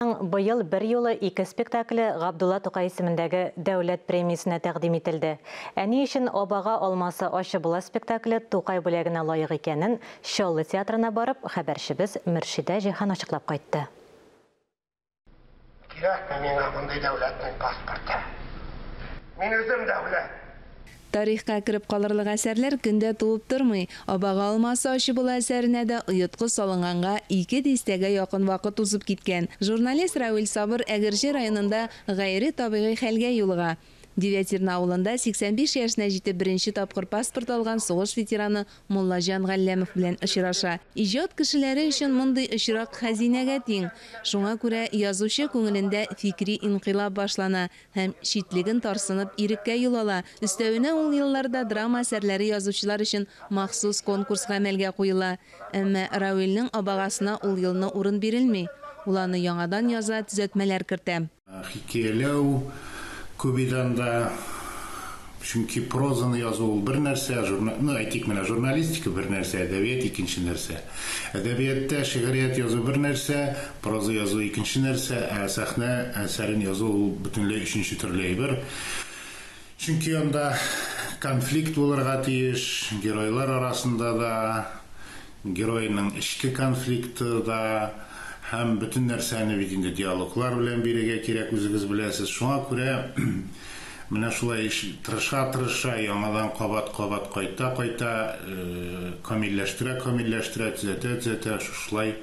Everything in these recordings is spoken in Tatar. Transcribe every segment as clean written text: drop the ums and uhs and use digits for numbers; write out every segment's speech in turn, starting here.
Быйыл бір юлы 2 спектаклі Ғабдулла Тукай исемендәге дәүләт премиясына тәкъдим ителде. Әни өчен обага алмасы ашы була спектаклі Тукай бүләгенә лайык икәнен Шоллы театрына барып, хәбәрчебез Мөршидә Җиһан ачыклап кайтты. Кирәк миңа мондый дәүләтнең паспорты. Мин үзем дәүләт. Тарихка кіріп қалырлық әсәрлер күнде туып тұрмый. Обаға алмасы ашы бұл әсәріне де ұйытқы салынғанға 2 дистәгә яқын вақыт узып киткен. Журналист Рауил Сабыр Әгерҗе районында гайри табигый хәлгә юлыга. Девятирна авылында 85 яшына җитеп беренче тапкыр паспорт алган сугыш ветераны Муллаҗан Галләмов белән очраша. Иҗат кешеләре өчен мондый очрак хәзинәгә тиң. Шуңа күрә язучы күңелендә фикри инкыйлаб башлана һәм читлеген тарсынып иреккә юл ала. Өстәвенә ул елларда драма әсәрләре язучылар өчен махсус конкурс гамәлгә куела. Әмма Рауилнең абагасына ул елны урын бирелми. Ул аны яңадан яза, төзәтмәләр кертә. Хикәяләү Көбиданда, çünkü prozаны язу ул бер нәрсә, әйтик менә журналистика бер нәрсә, әдәбият икенче нәрсә. Әдәбиятта шигърият язу бер нәрсә, проза язу икенче нәрсә, ә сәхнә әсәрен язу ул бөтенләй өченче төрле әйбер. Çünkü анда конфликт булырга тиеш, геройлар арасында да, геройның ички конфликты да, һәм бүтән нәрсәне бит инде диалоглар белән бирергә кирәк, үзегез беләсез. Шуңа күрә менә шулай тырыша, яңадан кабат кайта, камилләштерә, төзәтә, шулай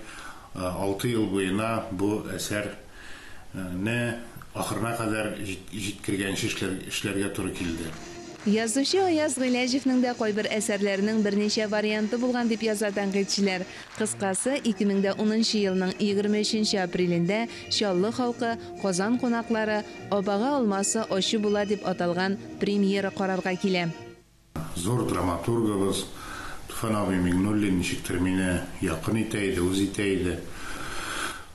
6 ел буена бу әсәрне ахырына кадәр җиткергәнче эшләргә туры килде. Язучы Аяз Гыйләҗевнең дә кайбер әсәрләренең берничә варианты булган дип яза тәнкыйтьчеләр. Кыскасы, 2010 елның 23 апрелендә Шоллы халкы Казан кунаклары обага алмасы ашы була дип аталган премьера карарга килә. Зур драматургыбыз Туфан абый Миңнуллин ничектер мине якын итә иде, үз итә иде.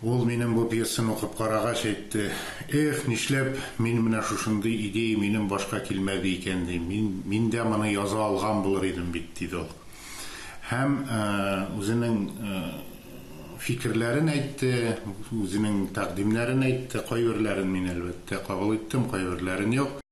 Ул минем бу пьесаны укып карагач әйтте: "Эх, нишләп мин менә шушындый идея минем башка килмәде икән ди. Мин дә моны яза алган булыр идем бит" диде ул. Һәм үзенең фикерләрен әйтте, үзенең тәкъдимнәрен әйтте, кайберләрен мин әлбәттә кабул иттем, кайберләрен юк.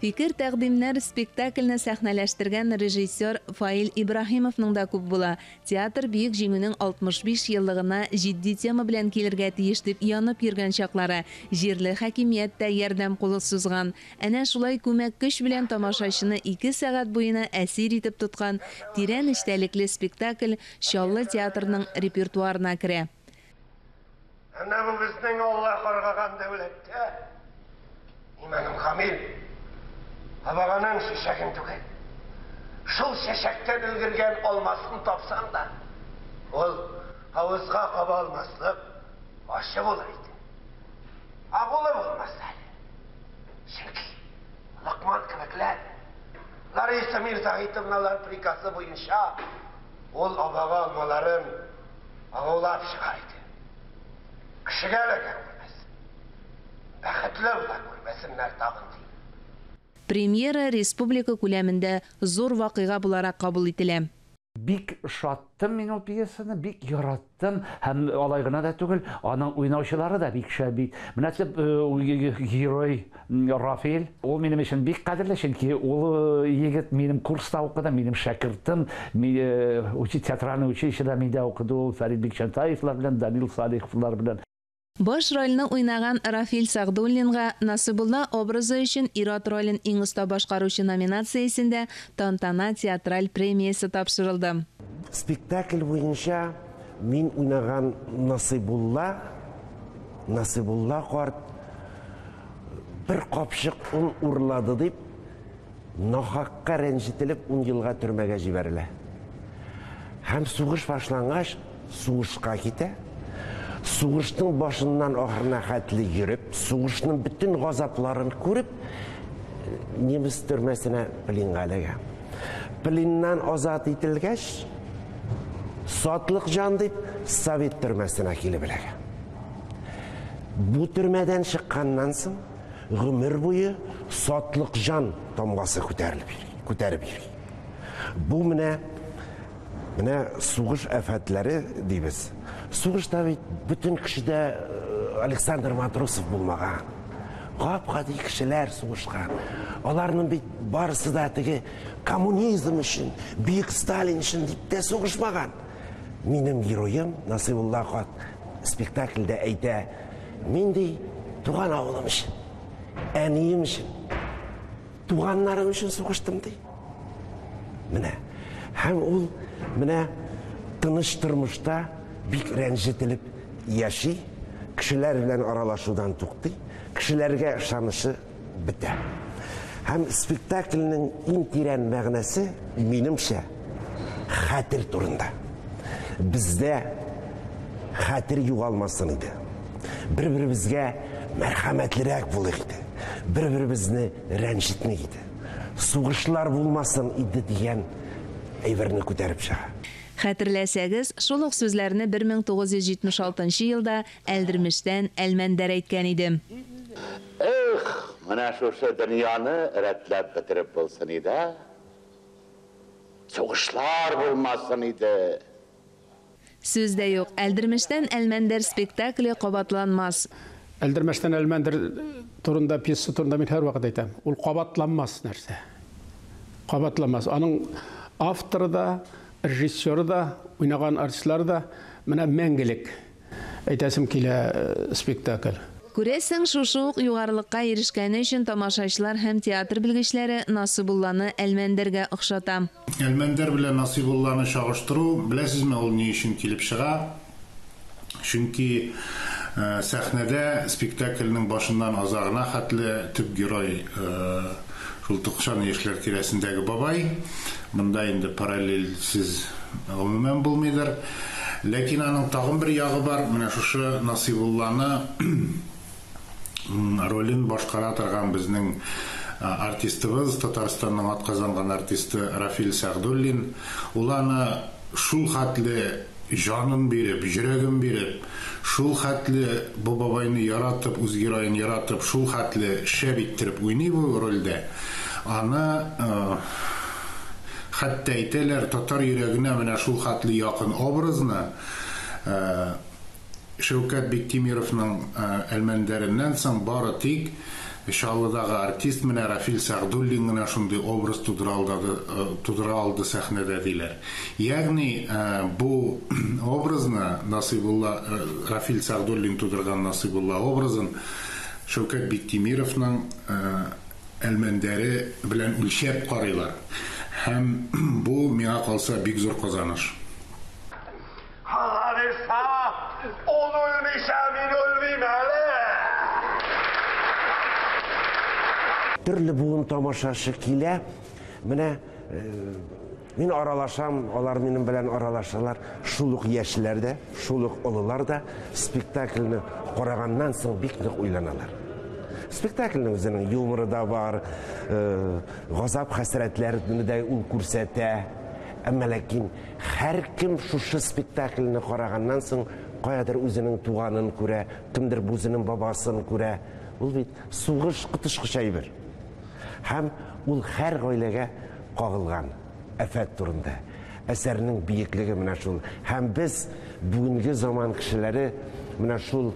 Фикер тәкъдимнәр спектакльне сәхнәләштергән режиссер Фаил Ибраһимовның да күп була. Театр бөек җиңүнең 65 еллыгына җитди тема белән килергә тиеш дип янып йөргән чаклары җирле хакимияттә ярдәм кулы сузган. Әнә шулай күмәк көч белән тамашачыны 2 сәгать буена әсир итеп тоткан тирән эчтәлекле спектакль Шоллы театрының репертуарына керә. Әнә бу безнең Аллаһ каргаган дәүләттә иманым камил. Абаганың шешәген түгел. Шул шешәктән өлгергән алмасын тапсаң да, ул авызга каба алмаслык ашы булыр иде. Абулы булмас әле. Чөнки Лакман кебекләр, Лариса Мирзаитовналар приказы буенча ул абага алмаларын агулап чыгар иде. Кешегә лә күрмәс. Бәхетле була күрмәсеннәр тагын. Премьера республика күләмендә зур вакыйга буларак кабул ителә. Бик шаттым мин ул пьесаны, бик яраттым, һәм алай гына да түгел, аның уйнаучылары да бик шәп. Менә герой Рафаэль, ул минем өчен бик кадерле, чөнки ул егет минем курста укыды, минем шәкертем, театральный училищеда миндә укыды, ул Фәрит Бикчәнтаевлар белән, Данил Салиховлар белән. Баш рольне уйнаган Рафил Сагдуллинга Насыбулла образы өчен ир-ат ролен иң оста башкаручы номинациясендә Тантана театраль премиясе тапшырылды. Спектакль буенча мин уйнаган Насыбулла карт бер капчык ун урлады дип нахакка рәнҗетелеп 10 елга төрмәгә җибәрелә. Һәм сугыш башлангач сугышка китә. Сугышның башыннан ахырына хәтле йөреп, сугышның bütün газапларын күреп, немец төрмәсенә пленга эләгә. Пленнан азат ителгәч, сатлык җан дип Совет төрмәсенә килеп эләгә. Бу төрмәдән чыкканнан соң гомер буе сатлык җан тамгасы күтәреп йөри. Бу менә сугыш афәтләре дибез. Сугышта бит бүтән кешедә Александр Матросов булмаган. Гап-гади кешеләр сугышкан. Аларның бит барысы да теге коммунизм өчен, Бөек Сталин өчен дип тә сугышмаган. Минем героем Насыйбулла хат спектакльдә әйтә, мин ди туган авылым өчен, әнием өчен, туганнарым өчен сугыштым ди. Менә һәм ул менә тыныч тормышта бик рәнҗетелеп яши, кешеләр белән аралашудан туктый, кешеләргә ышанышы бетә. Һәм спектакльнең иң тирән мәгънәсе минемчә хәтер турында. Бездә хәтер югалмасын иде. Бер-беребезгә мәрхәмәтлерәк булыйк иде. Бер-беребезне рәнҗетмик иде. Сугышлар булмасын иде дигән әйберне күтәреп чыга. Хәтерләсәгез, шул ук сүзләрне 1976 елда Әлдермештән Әлмәндәр әйткән иде. Менә шушы дөньяны рәтләп бетереп булсын иде. Сугышлар булмасын иде. Сүз дә юк, Әлдермештән Әлмәндәр спектакле кабатланмас. Әлдермештән Әлмәндәр турында, пьеса турында мин һәр вакыт әйтәм. Ул кабатланмас нәрсә. Кабатланмас. Аның авторы да, режиссеры да, уйнаган артистлар да менә мәңгелек. Әйтәсем килә спектакль. Күрәсең, шушы ук югарлыкка ирешкәне өчен тамашачылар һәм театр белгечләре Насыйбулланы Әлмәндәргә охшата. Әлмәндәр белән Насыйбулланы чагыштыру, беләсезме, ул ни өчен килеп чыга? Чөнки сәхнәдә спектакльнең башыннан азагына хәтле төп герой шул 90 яшьләр тирәсендәге бабай. Монда инде параллельсез гомумән булмыйдыр. Ләкин аның тагын бер ягы бар. Менә шушы Насыйбулланы ролен башкара торган безнең артистыбыз, Татарстанның атказанган артисты Рафил Сәгъдуллин. Ул аны шул хәтле жанын биреп, йөрәген биреп, шул хәтле бу бабайны яратып, үз героен яратып, шул хәтле шәп иттереп уйный бу рольдә. Аны хәтта әйтәләр, татар йөрәгенә менә шул хәтле якын образны Шәүкәт Биктимировның Әлмәндәреннән соң бары тик Шаллыдагы артист менә Рафил Сәгъдуллин гына шундый образ тудыра алды сәхнәдә диләр. Ягъни бу образны Рафил Сәгъдуллин тудырган Насыйбулла образын Шәүкәт Биктимировның Әлмәндәре белән үлчәп карыйлар. Һәм бу миңа калса бик зур казаныш. Ol ölmüşə, min ölməyim hələ. Төрле буын тамашашы килә. Менә мин аралашам, алар минем белән аралашалар. Шул ук яшьләр дә, шул ук олылар да спектакльне караганнан соң бик нык уйланалар. Спектакльнең үзенең юморы да бар, газап хәсрәтләрне дә ул күрсәтә. Әмма ләкин һәркем шушы спектакльне караганнан соң каядыр үзенең туганын күрә, кемдер үзенең бабасын күрә. Ул бит сугыш кытышкыч әйбер. Һәм ул һәр гаиләгә кагылган афәт турында. Әсәрнең бийеклеге менә шул. Һәм без бүгенге заман кешеләре менә шул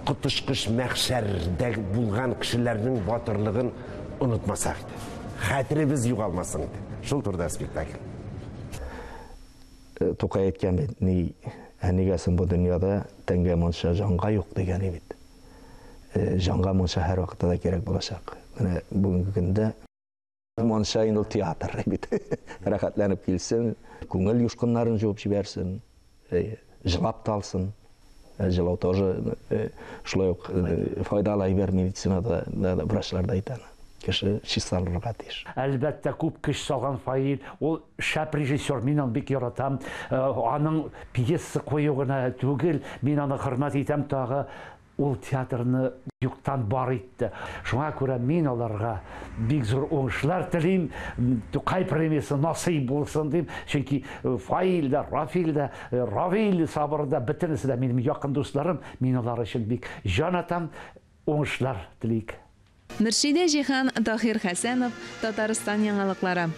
кытышкыч мәхшәрдә булган кешеләрнең батырлыгын онытмасак иде. Хәтеребез югалмасын иде. Шул турда спектакль. Тукай әйткән бит, әнигәсен бу дөньяда тәнгә монша җанга юк дигән бит. Җанга монша һәр вакытта да кирәк булачак. Менә бүгенге көндә монша инде театр бит. Рәхәтләнеп килсен, күңел юшкыннарын җуып җибәрсен, җылап талсын. Җылау тоже шулай ук файдалы әйбер медицинада врачлар да әйтә. Кеше чисталырга тиеш. Әлбәттә күп көч салган Фаил, ул шәп режиссер, мин аны бик яратам. Аның пьеса кую гына түгел, мин аны хөрмәт итәм тагы. Ул театрны юктан бар итте. Шуңа күрә мин аларга бик зур уңышлар телим, Тукай премиясы насыйп булсын дим. Чөнки Фаил да, Рафил да, Равил Сабыр да, бөтенесе дә минем якын дусларым, мин алар өчен бик җан атам, уңышлар телик. Мөршидә Җиһан, Таһир Хәсәнов, Татарстан яңалыклары.